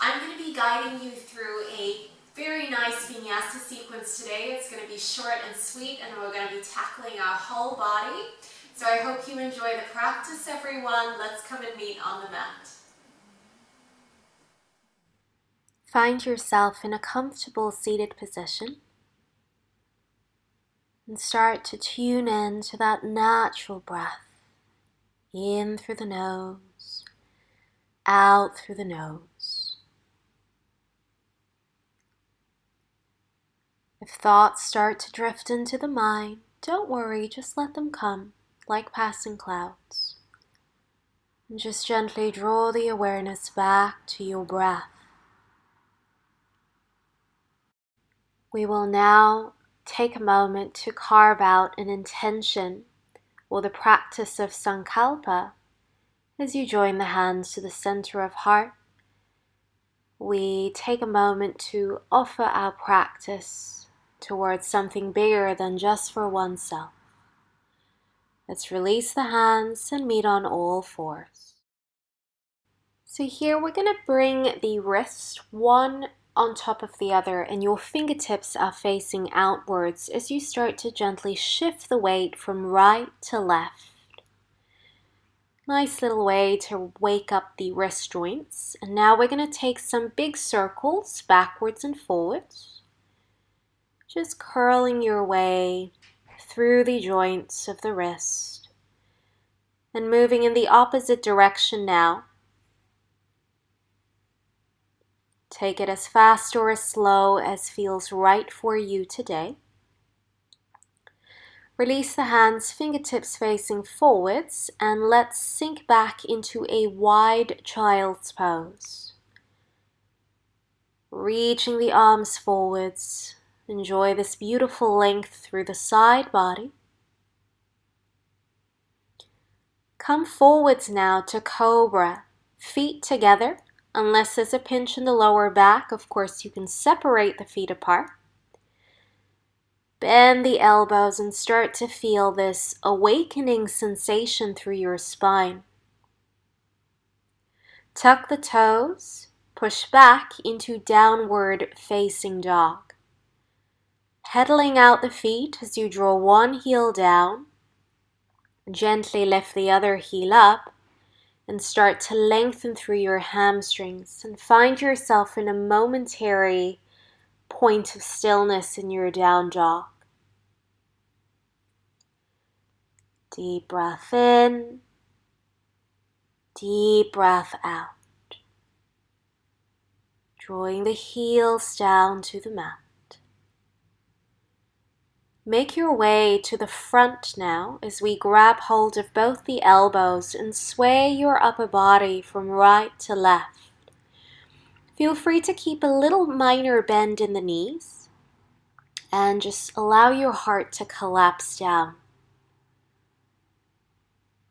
I'm going to be guiding you through a very nice vinyasa sequence today. It's going to be short and sweet, and we're going to be tackling our whole body. So I hope you enjoy the practice, everyone. Let's come and meet on the mat. Find yourself in a comfortable seated position and start to tune in to that natural breath. In through the nose, out through the nose. If thoughts start to drift into the mind, don't worry, just let them come like passing clouds. And just gently draw the awareness back to your breath. We will now take a moment to carve out an intention or the practice of sankalpa. As you join the hands to the center of heart, we take a moment to offer our practice towards something bigger than just for oneself. Let's release the hands and meet on all fours. So here we're going to bring the wrist one on top of the other, and your fingertips are facing outwards as you start to gently shift the weight from right to left. Nice little way to wake up the wrist joints. And now we're going to take some big circles backwards and forwards. Just curling your way through the joints of the wrist. And moving in the opposite direction now. Take it as fast or as slow as feels right for you today. Release the hands, fingertips facing forwards, and let's sink back into a wide child's pose. Reaching the arms forwards, enjoy this beautiful length through the side body. Come forwards now to Cobra, feet together, unless there's a pinch in the lower back. Of course, you can separate the feet apart. Bend the elbows and start to feel this awakening sensation through your spine. Tuck the toes, push back into downward facing dog. Pedaling out the feet as you draw one heel down. Gently lift the other heel up and start to lengthen through your hamstrings and find yourself in a momentary point of stillness in your down dog. Deep breath in, deep breath out. Drawing the heels down to the mat. Make your way to the front now as we grab hold of both the elbows and sway your upper body from right to left. Feel free to keep a little minor bend in the knees and just allow your heart to collapse down.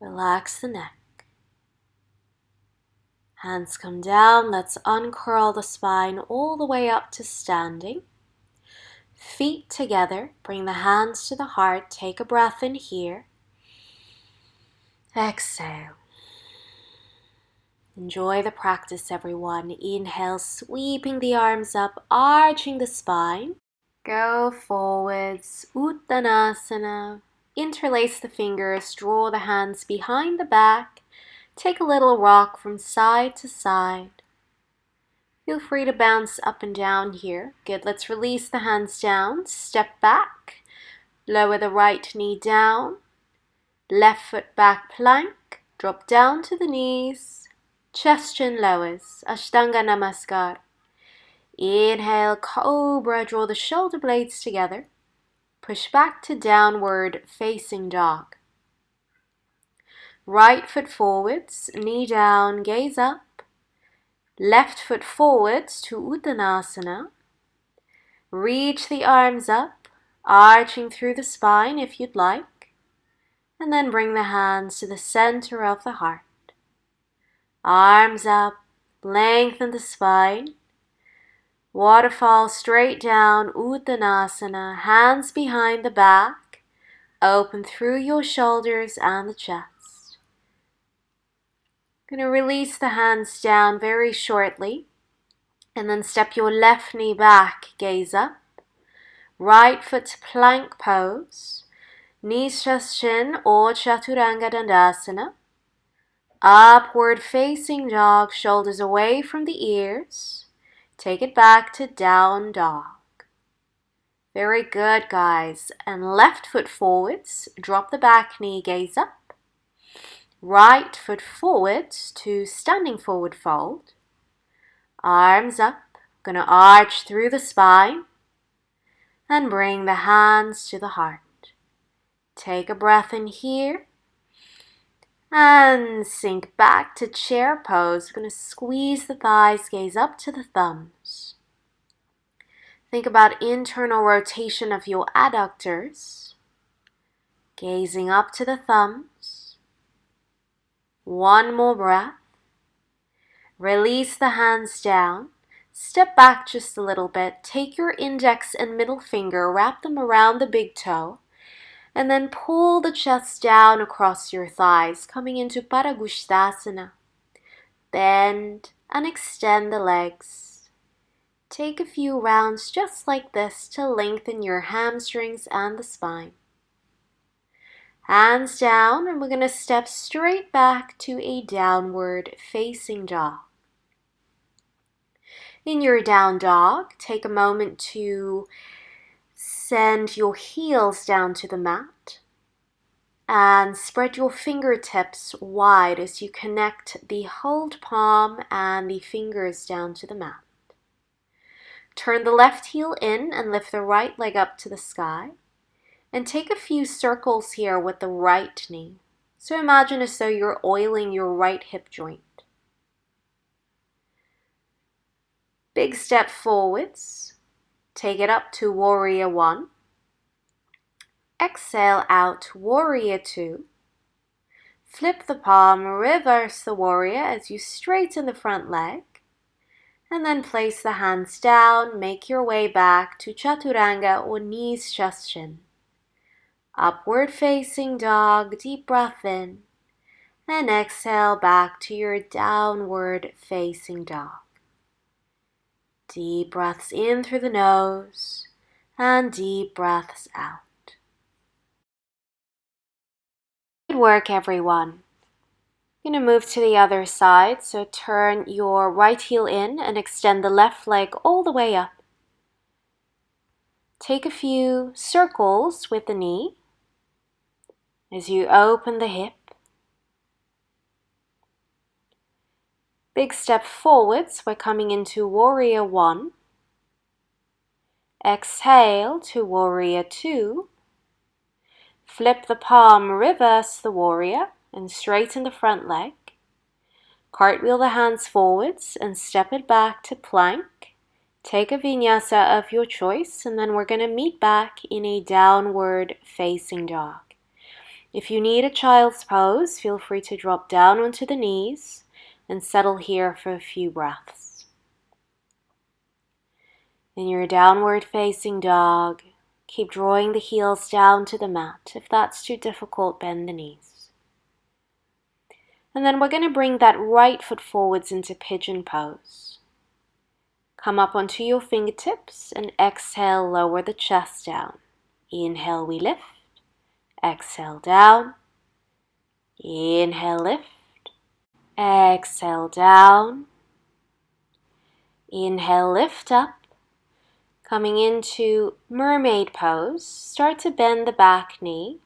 Relax the neck. Hands come down. Let's uncurl the spine all the way up to standing. Feet together. Bring the hands to the heart. Take a breath in here. Exhale. Enjoy the practice, everyone. Inhale, sweeping the arms up, arching the spine. Go forwards, Uttanasana. Interlace the fingers, draw the hands behind the back. Take a little rock from side to side. Feel free to bounce up and down here. Good, let's release the hands down. Step back. Lower the right knee down. Left foot back plank. Drop down to the knees. Chest chin lowers. Ashtanga Namaskar. Inhale, Cobra. Draw the shoulder blades together. Push back to downward facing dog. Right foot forwards, knee down, gaze up. Left foot forwards to Uttanasana. Reach the arms up, arching through the spine if you'd like. And then bring the hands to the center of the heart. Arms up, lengthen the spine. Waterfall straight down, Uttanasana, hands behind the back. Open through your shoulders and the chest. Going to release the hands down very shortly. And then step your left knee back, gaze up. Right foot to plank pose. Knees trust chin or Chaturanga Dandasana. Upward facing dog, shoulders away from the ears. Take it back to down dog. Very good, guys. And left foot forwards, drop the back knee, gaze up. Right foot forwards to standing forward fold. Arms up, gonna arch through the spine. And bring the hands to the heart. Take a breath in here. And sink back to chair pose. We're going to squeeze the thighs, gaze up to the thumbs. Think about internal rotation of your adductors. Gazing up to the thumbs. One more breath. Release the hands down. Step back just a little bit. Take your index and middle finger, wrap them around the big toe. And then pull the chest down across your thighs, coming into Paragusthasana. Bend and extend the legs. Take a few rounds just like this to lengthen your hamstrings and the spine. Hands down, and we're going to step straight back to a downward facing dog. In your down dog, take a moment to send your heels down to the mat and spread your fingertips wide as you connect the hold palm and the fingers down to the mat. Turn the left heel in and lift the right leg up to the sky. And take a few circles here with the right knee. So imagine as though you're oiling your right hip joint. Big step forwards. Take it up to Warrior 1. Exhale out, Warrior 2. Flip the palm, reverse the Warrior as you straighten the front leg. And then place the hands down, make your way back to Chaturanga or knees chest chin. Upward facing dog, deep breath in. And exhale back to your downward facing dog. Deep breaths in through the nose and deep breaths out. Good work, everyone. I'm going to move to the other side, so turn your right heel in and extend the left leg all the way up. Take a few circles with the knee as you open the hip. Big step forwards, we're coming into Warrior 1. Exhale to Warrior 2. Flip the palm, reverse the Warrior, and straighten the front leg. Cartwheel the hands forwards and step it back to plank. Take a vinyasa of your choice, and then we're going to meet back in a downward facing dog. If you need a child's pose, feel free to drop down onto the knees and settle here for a few breaths. In your downward facing dog, keep drawing the heels down to the mat. If that's too difficult, bend the knees. And then we're going to bring that right foot forwards into Pigeon Pose. Come up onto your fingertips and exhale, lower the chest down. Inhale, we lift. Exhale, down. Inhale, lift. Exhale, down. Inhale, lift up. Coming into Mermaid Pose, start to bend the back knee.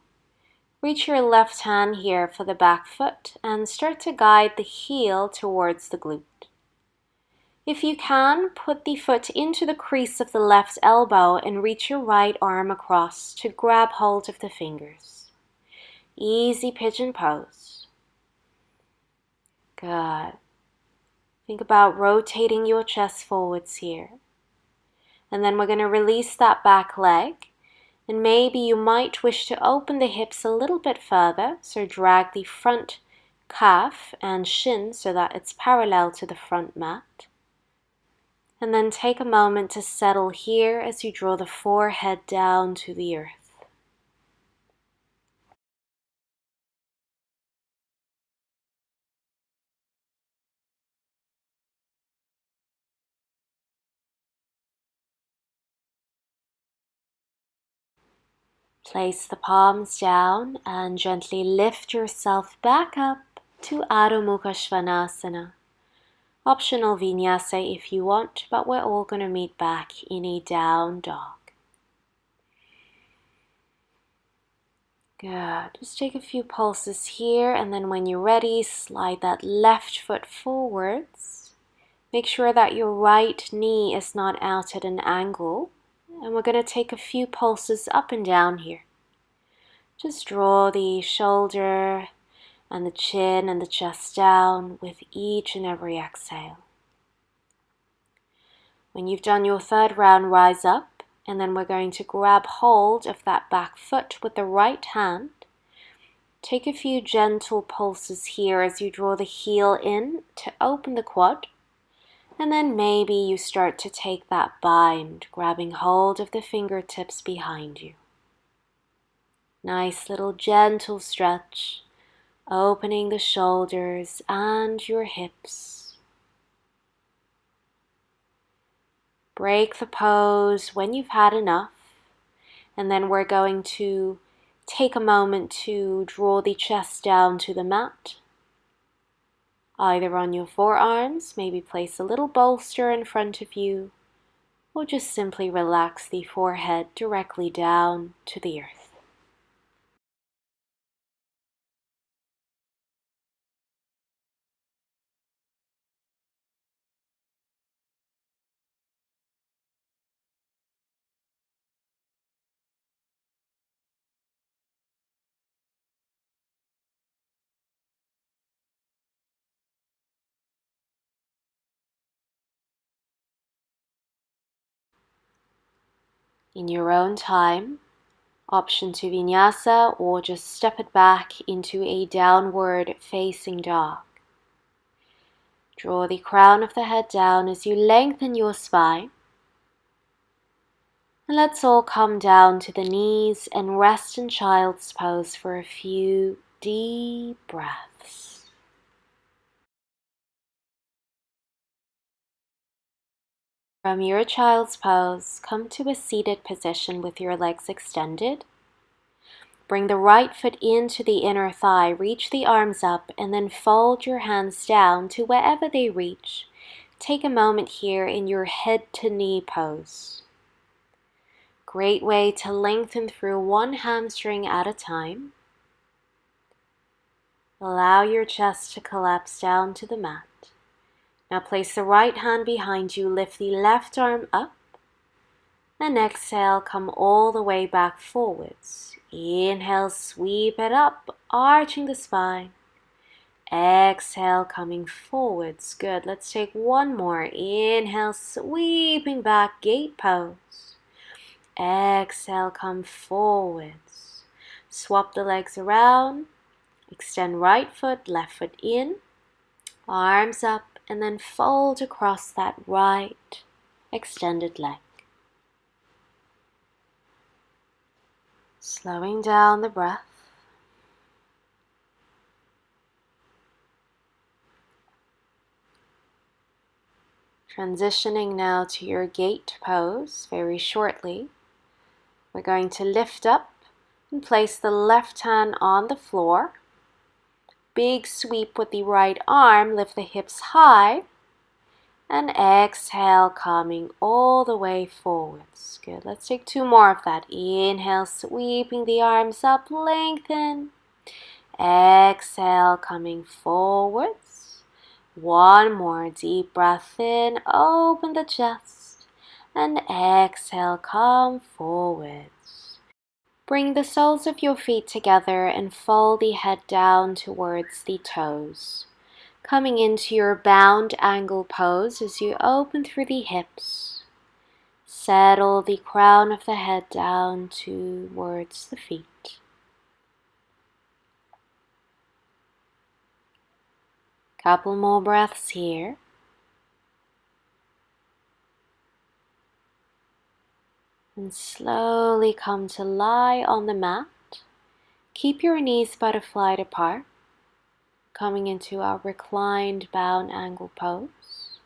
Reach your left hand here for the back foot and start to guide the heel towards the glute. If you can, put the foot into the crease of the left elbow and reach your right arm across to grab hold of the fingers. Easy Pigeon Pose. Good. Think about rotating your chest forwards here. And then we're going to release that back leg. And maybe you might wish to open the hips a little bit further. So drag the front calf and shin so that it's parallel to the front mat. And then take a moment to settle here as you draw the forehead down to the earth. Place the palms down and gently lift yourself back up to Adho Mukha Svanasana. Optional vinyasa if you want, but we're all going to meet back in a down dog. Good. Just take a few pulses here, and then when you're ready, slide that left foot forwards. Make sure that your right knee is not out at an angle. And we're going to take a few pulses up and down here. Just draw the shoulder and the chin and the chest down with each and every exhale. When you've done your third round, rise up, and then we're going to grab hold of that back foot with the right hand. Take a few gentle pulses here as you draw the heel in to open the quad. And then maybe you start to take that bind, grabbing hold of the fingertips behind you. Nice little gentle stretch, opening the shoulders and your hips. Break the pose when you've had enough. And then we're going to take a moment to draw the chest down to the mat. Either on your forearms, maybe place a little bolster in front of you, or just simply relax the forehead directly down to the earth. In your own time, option to vinyasa or just step it back into a downward facing dog. Draw the crown of the head down as you lengthen your spine. And let's all come down to the knees and rest in child's pose for a few deep breaths. From your child's pose, come to a seated position with your legs extended. Bring the right foot into the inner thigh, reach the arms up, and then fold your hands down to wherever they reach. Take a moment here in your head to knee pose. Great way to lengthen through one hamstring at a time. Allow your chest to collapse down to the mat. Now place the right hand behind you, lift the left arm up, and exhale, come all the way back forwards. Inhale, sweep it up, arching the spine. Exhale, coming forwards. Good. Let's take one more. Inhale, sweeping back, gate pose. Exhale, come forwards. Swap the legs around. Extend right foot, left foot in. Arms up, and then fold across that right extended leg. Slowing down the breath. Transitioning now to your gate pose very shortly. We're going to lift up and place the left hand on the floor. Big sweep with the right arm, lift the hips high. And exhale, coming all the way forwards. Good. Let's take two more of that. Inhale, sweeping the arms up, lengthen. Exhale, coming forwards. One more deep breath in, open the chest. And exhale, come forwards. Bring the soles of your feet together and fold the head down towards the toes. Coming into your bound angle pose as you open through the hips. Settle the crown of the head down towards the feet. Couple more breaths here. And slowly come to lie on the mat. Keep your knees butterflied apart. Coming into our reclined bound angle pose.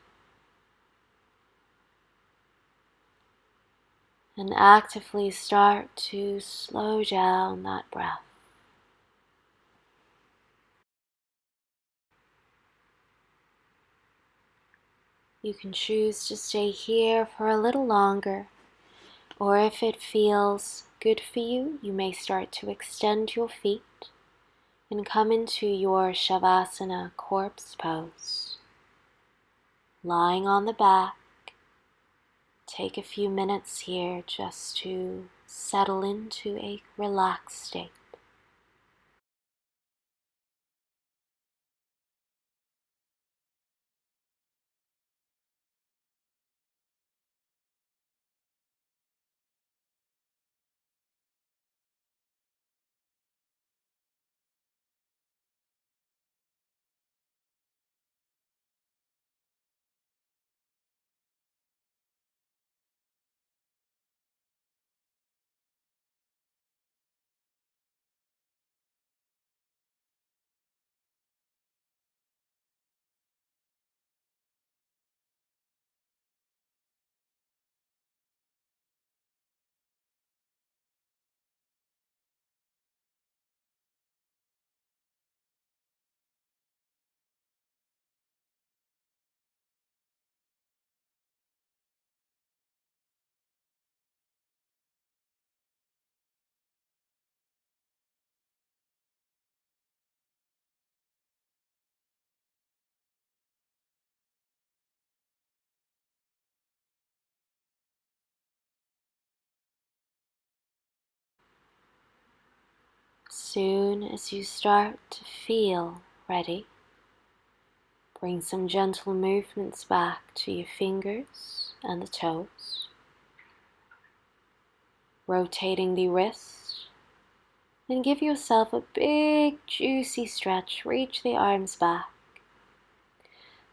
and actively start to slow down that breath. You can choose to stay here for a little longer, or if it feels good for you, you may start to extend your feet and come into your Shavasana corpse pose. Lying on the back, take a few minutes here just to settle into a relaxed state. Soon as you start to feel ready, bring some gentle movements back to your fingers and the toes, rotating the wrist, and give yourself a big juicy stretch. Reach the arms back.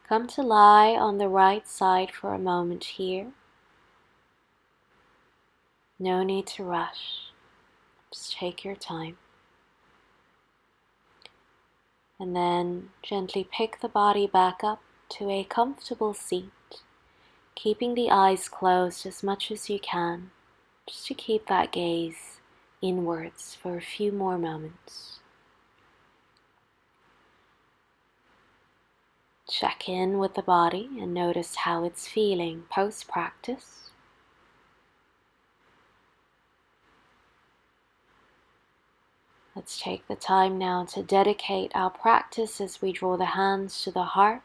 Come to lie on the right side for a moment here. No need to rush, just take your time. And then gently pick the body back up to a comfortable seat, keeping the eyes closed as much as you can, just to keep that gaze inwards for a few more moments. Check in with the body and notice how it's feeling post-practice. Let's take the time now to dedicate our practice as we draw the hands to the heart.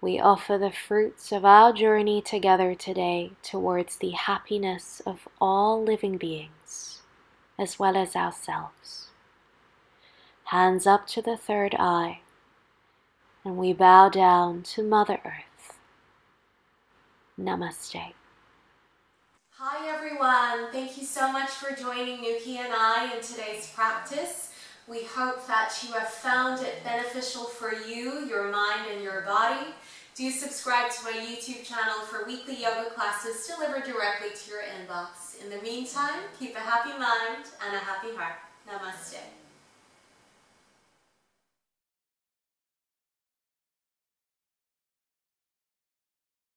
We offer the fruits of our journey together today towards the happiness of all living beings, as well as ourselves. Hands up to the third eye, and we bow down to Mother Earth. Namaste. Hi everyone, thank you so much for joining Nuki and I in today's practice. We hope that you have found it beneficial for you, your mind and your body. Do subscribe to my YouTube channel for weekly yoga classes delivered directly to your inbox. In the meantime, keep a happy mind and a happy heart. Namaste.